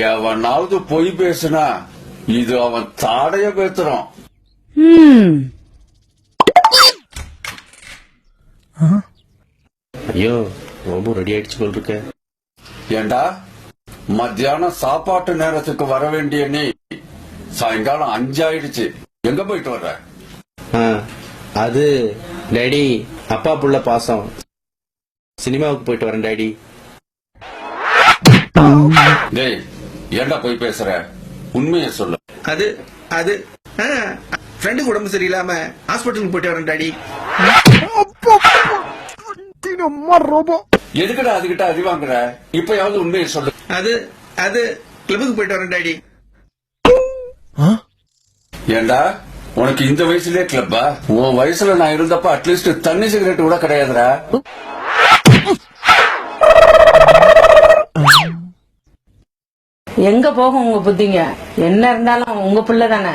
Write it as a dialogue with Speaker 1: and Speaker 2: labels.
Speaker 1: எவனாவது பொய் பேசுனா இது அவன் தாடைய பேத்துறான்.
Speaker 2: ஐயோ ரொம்ப ரெடி ஆயிடுச்சு போல் இருக்க.
Speaker 1: ஏண்டா மத்தியானம் சாப்பாட்டு நேரத்துக்கு வர வேண்டிய நீ சாயங்காலம் 5 ஆயிடுச்சு. எங்க போயிட்டு வர்ற?
Speaker 2: அது டாடி அப்பா புள்ள பாசம், சினிமாவுக்கு போயிட்டு வரேன் டாடி.
Speaker 1: டேய் ஏண்டா போய் பேசுற? உண்மையை சொல்லு.
Speaker 2: அது அது ஃப்ரெண்டுக்கு உடம்பு சரியில்லாம ஹாஸ்பிட்டலுக்கு போயிட்டு வரேன் டாடி.
Speaker 1: எதுக்குடா அதுகிட்ட அடி வாங்குற? இப்பயாவது உண்மையை சொல்லு.
Speaker 2: அது அது கிளப்புக்கு போயிட்டு வரேன் டாடி.
Speaker 1: ஏண்டா உனக்கு இந்த வயசுலயே கிளப்பா? உன் வயசுல நான் இருந்தப்ப அட்லீஸ்ட் தண்ணி சிகரெட் கூட கிடையாதுடா.
Speaker 3: எங்க போகும் உங்க புத்திங்க? என்ன இருந்தாலும் உங்க பிள்ளை தானே.